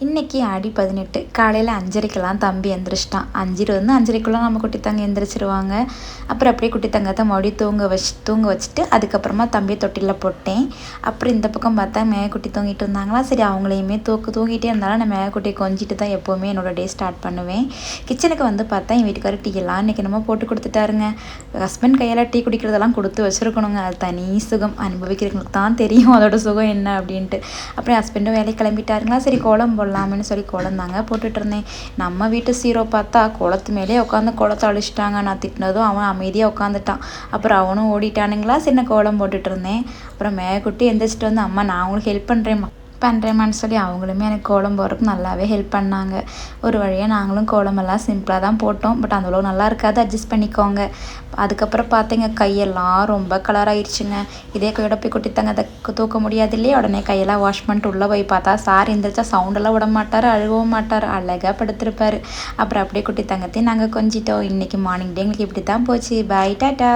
இன்றைக்கி ஆடி 18 காலையில் 5:30க்கெல்லாம் தம்பி எந்திரிச்சிட்டான். 5:20 5:30க்குள்ளே நம்ம குட்டி தங்க எந்திரிச்சிருவாங்க. அப்புறம் அப்படியே குட்டி தங்கத்தை மறுபடியும் தூங்க வச்சுட்டு அதுக்கப்புறமா தம்பியை தொட்டிலில் போட்டேன். அப்புறம் இந்த பக்கம் பார்த்தா மேயக்குட்டி தூங்கிட்டு இருந்தாங்களா, சரி அவங்களையுமே தூங்கிட்டே இருந்தாலும் நான் மேயக்குட்டியை கொஞ்சிட்டு தான் எப்போவுமே என்னோடய டே ஸ்டார்ட் பண்ணுவேன். கிச்சனுக்கு வந்து பார்த்தா என் வீட்டுக்காரர் டீ எல்லாம் இன்றைக்கி நம்ம போட்டு கொடுத்துட்டாருங்க. ஹஸ்பண்ட் கையால் டீ குடிக்கிறதெல்லாம் கொடுத்து வச்சுருக்கணுங்க. அது தனி சுகம், அனுபவிக்கிறவங்களுக்கு தான் தெரியும் அதோட சுகம் என்ன அப்படின்ட்டு. அப்புறம் ஹஸ்பண்டும் வேலைக்கு கிளம்பிட்டாருங்களா, சரி கோலம் போடலாம்னு சொல்லி கோலம் தாங்க போட்டுட்டு இருந்தேன். நம்ம வீட்டு சீரோ பார்த்தா கோலத்து மேலே உட்காந்து கோலத்தை அழிச்சிட்டாங்க. நான் திட்டினதும் அவன் அமைதியாக உட்காந்துட்டான். அப்புறம் அவனும் ஓடிட்டானுங்களா, சரி நான் கோலம் போட்டுட்டு இருந்தேன். அப்புறம் மேயக்குட்டி எந்திரிச்சிட்டு வந்து, அம்மா நான் உங்களுக்கு ஹெல்ப் பண்ணுறேம்மான்னு சொல்லி அவங்களுமே எனக்கு கோலம் போடுறதுக்கு நல்லாவே ஹெல்ப் பண்ணாங்க. ஒரு வழியாக நாங்களும் கோலமெல்லாம் சிம்பிளாக தான் போட்டோம். பட் அந்தளவு நல்லா இருக்காது, அட்ஜஸ்ட் பண்ணிக்கோங்க. அதுக்கப்புறம் பார்த்தீங்க கையெல்லாம் ரொம்ப கலர் ஆயிடுச்சுங்க. இதே கையோட போய் குட்டித்தாங்க அதை தூக்க முடியாது இல்லையா, உடனே கையெல்லாம் வாஷ் பண்ணிட்டு உள்ளே போய் பார்த்தா சார் எந்திரிச்சா சவுண்டெல்லாம் விட மாட்டார், அழுகவும் மாட்டார், அழகாக படுத்திருப்பார். அப்புறம் அப்படியே குட்டி தங்கத்தையும் நாங்கள் கொஞ்சிட்டோம். இன்றைக்கி மார்னிங் டே எங்களுக்கு இப்படி தான் போச்சு. பாய், டாட்டா.